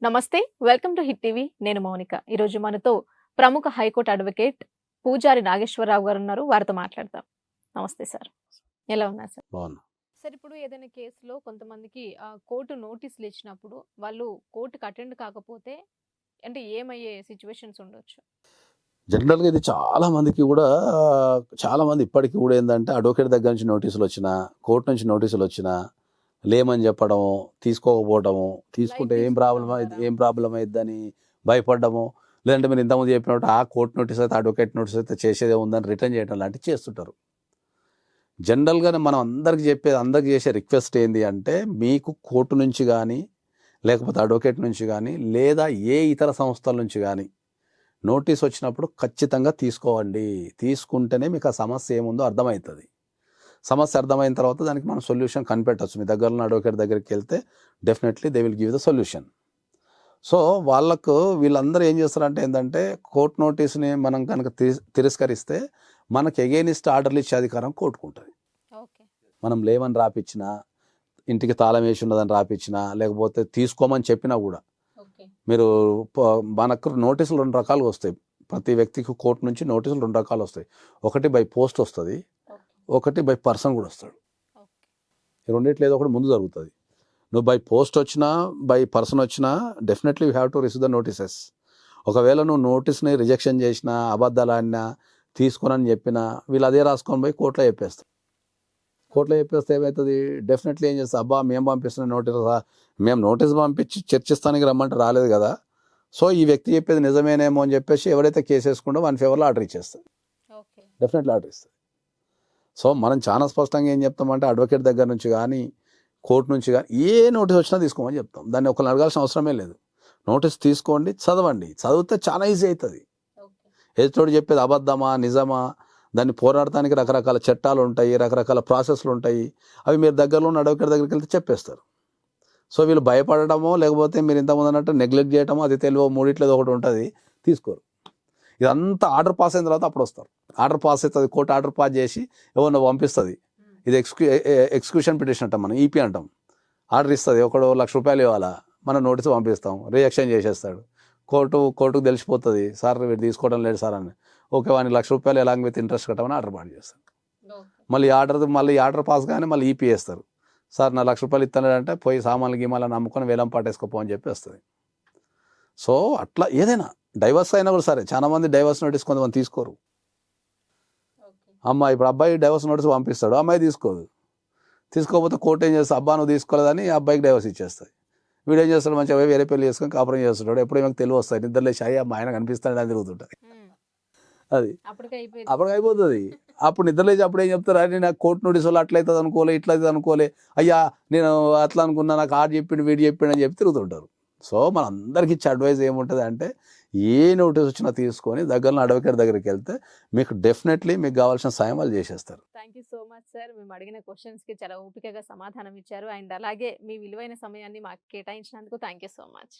నమస్తే. Welcome to hit TV. నేను మౌనిక. ఈరోజు మనతో ప్రముఖ హైకోర్టు అడ్వకేట్ పూజారి నాగేశ్వరరావు గారు ఉన్నారు. వారితో మాట్లాడదాం. నమస్తే సార్. ఎలా ఉన్నారు సార్? బాగున్నా. సార్, ఇప్పుడు ఏదైనా కేసులో కొంతమందికి కోర్టు నోటీసులు ఇచ్చినప్పుడు వాళ్ళు కోర్టుకి అటెండ్ కాకపోతే అంటే ఏమయ్యే సిచ్యువేషన్స్ ఉండొచ్చు? జనరల్‌గా ఇది చాలా మంది ఇప్పటికి కూడా ఏందంటే అడ్వకేట్ దగ్గర నుంచి నోటీసులు వచ్చినా, కోర్టు నుంచి నోటీసులు వచ్చినా లేమని చెప్పడము, తీసుకోకపోవడము, తీసుకుంటే లైట్ తీసుకుంటా ఏం ఉంటారా? ప్రాబ్లమ్ అయిద్దని భయపడ్డము, లేదంటే మీరు ఇంతకుముందు చెప్పినట్టు ఆ కోర్టు నోటీస్ అయితే అడ్వకేట్ నోటీస్ అయితే చేసేదే ఉందని రిటర్న్ చేయడం లాంటివి చేస్తుంటారు. జనరల్‌గానే మనం అందరికి చేసే రిక్వెస్ట్ ఏంది అంటే, మీకు కోర్టు నుంచి గానీ, లేకపోతే అడ్వకేట్ నుంచి గానీ, లేదా ఏ ఇతర సంస్థల నుంచి గానీ నోటీస్ వచ్చినప్పుడు ఖచ్చితంగా తీసుకోవండి. తీసుకుంటేనే మీకు ఆ సమస్య ఏముందో అర్థమవుతుంది. సమస్య అర్థమైన తర్వాత దానికి మనం సొల్యూషన్ కనిపెట్టచ్చు. మీ దగ్గర ఉన్న అడ్వకేట్ దగ్గరికి వెళ్తే definitely they will give the solution. So వీళ్ళందరూ ఏం చేస్తారంటే ఏంటంటే, కోర్టు నోటీస్ని మనం కనుక తిరస్కరిస్తే మనకి ఎగెయినిస్ట్ ఆర్డర్లు ఇచ్చే అధికారం కోర్టుకుంటుంది. ఓకే. మనం లేమని రాపిచ్చినా, ఇంటికి తాళం వేసి ఉన్నదని రాపిచ్చినా, లేకపోతే తీసుకోమని చెప్పినా కూడా ఓకే. మీరు మనకు నోటీసులు 2 రకాలుగా వస్తాయి. ప్రతి వ్యక్తికి కోర్టు నుంచి నోటీసులు 2 రకాలు వస్తాయి. ఒకటి బై పోస్ట్ వస్తుంది, ఒకటి బై పర్సన్ కూడా వస్తాడు. ఓకే. ఈ రెండిట్లో ఏదో ఒకటి ముందు జరుగుతుంది. నువ్వు బై పోస్ట్ వచ్చినా, బై పర్సన్ వచ్చినా definitely you have to receive the notices. ఒకవేళ నువ్వు నోటీస్ని రిజెక్షన్ చేసినా, అబద్ధాలు ఆడినా, తీసుకోనని చెప్పినా వీళ్ళు అదే రాసుకొని పోయి కోర్టులో చెప్పేస్తారు. కోర్టులో చెప్పేస్తే ఏమవుతుంది, డెఫినెట్లీ ఏం చేస్తా, అబ్బా మేము పంపిస్తున్న మేము నోటీస్ పంపించి చర్చిస్తానికి రమ్మంటే రాలేదు కదా, సో ఈ వ్యక్తి చెప్పేది నిజమేనేమో అని చెప్పేసి ఎవరైతే కేసు వేసుకుంటో వన్ ఫేవర్లో ఆర్డర్ ఇచ్చేస్తుంది. ఓకే. డెఫినెట్లీ ఆర్డర్ ఇస్తుంది. సో మనం చాలా స్పష్టంగా ఏం చెప్తామంటే, అడ్వకేట్ దగ్గర నుంచి కానీ, కోర్టు నుంచి కానీ ఏ నోటీస్ వచ్చినా తీసుకోమని చెప్తాం. దాన్ని ఒకరిని అడగాల్సిన అవసరమే లేదు. నోటీస్ తీసుకోండి, చదవండి. చదివితే చాలా ఈజీ అవుతుంది. ఎదుటోడు చెప్పేది అబద్ధమా నిజమా, దాన్ని పోరాడటానికి రకరకాల చట్టాలు ఉంటాయి, రకరకాల ప్రాసెస్లు ఉంటాయి. అవి మీరు దగ్గరలో ఉన్న అడ్వకేట్ దగ్గరికి వెళ్తే చెప్పేస్తారు. సో వీళ్ళు భయపడటమో, లేకపోతే మీరు ఇంతకుముందు అన్నట్టు నెగ్లెక్ట్ చేయటమో, అది తెలివో, మూడిట్లేదు ఒకటి ఉంటుంది, తీసుకోరు. ఇదంతా ఆర్డర్ పాస్ అయిన తర్వాత అప్పుడు వస్తారు. ఆర్డర్ పాస్ అవుతుంది, కోర్టు ఆర్డర్ పాస్ చేసి ఎవరినో పంపిస్తుంది. ఇది ఎక్స్క్యూషన్ పిటిషన్ అంటాం, మనం ఈపీ అంటాం. ఆర్డర్ ఇస్తుంది, ఒకడు ₹1,00,000 ఇవ్వాలా, మనం నోటీస్ పంపిస్తాం, రియాక్షన్ చేసేస్తాడు. కోర్టుకు తెలిసిపోతుంది, సార్ వీడు తీసుకోవడం లేదు సార్ అని. ఓకే, వానికి ₹1,00,000 ఎలాంగ్ విత్ ఇంట్రెస్ట్ కట్టమని ఆర్డర్ పాస్ చేస్తారు. మళ్ళీ ఆర్డర్ పాస్ కానీ మళ్ళీ ఈపీ వేస్తారు. సార్ నా ₹1,00,000 ఇస్తానంటే పోయి సామాన్లు గీమాలని నమ్ముకొని వేలం పాటేసుకోపో అని చెప్పి వస్తుంది. సో అట్లా ఏదైనా డైవర్స్ అయినా కూడా సరే, చాలా మంది డైవర్స్ నోటీస్ కొంతమంది తీసుకోరు. ఇప్పుడు అబ్బాయి డైవర్స్ నోటీస్ పంపిస్తాడు, అమ్మాయి తీసుకోకపోతే కోర్టు ఏం చేస్తుంది, అబ్బా నువ్వు తీసుకోలేదని అబ్బాయికి డైవర్స్ ఇచ్చేస్తుంది. వీడు ఏం చేస్తాడు, మంచిగా వేరే పెళ్లి చేసుకొని కాపురం చేస్తుంటాడు. ఎప్పుడు ఏమైనా తెలివి వస్తాయి, నిద్రలే షాయి మా ఆయన కనిపిస్తాడు అని తిరుగుతుంటుంది. అది అప్పటికి అయిపోతుంది. అప్పుడు నిద్రలేచి అప్పుడు ఏం చెప్తారు, అని నాకు కోర్టు నోటీస్ వల్ల అట్లయితుంది అనుకోలే, ఇట్లయితుంది అనుకోలే, అయ్యా నేను అట్లా అనుకున్నా, నాకు ఆడు చెప్పిండు వీడు చెప్పిండు అని చెప్పి తిరుగుతుంటారు. సో మనందరికి ఇచ్చే అడ్వైజ్ ఏముంటుంది అంటే, ఏ నోటీస్ వచ్చినా తీసుకొని దగ్గరలో అడ్వకేట్ దగ్గరికి వెళ్తే మీకు డెఫినెట్లీ మీకు కావాల్సిన సాయం వాళ్ళు చేసేస్తారు. Thank you so much sir. మేము అడిగిన క్వశ్చన్స్కి చాలా ఓపికగా సమాధానం ఇచ్చారు. అండ్ అలాగే మీ విలువైన సమయాన్ని మాకు కేటాయించినందుకు థ్యాంక్ యూ సో మచ్.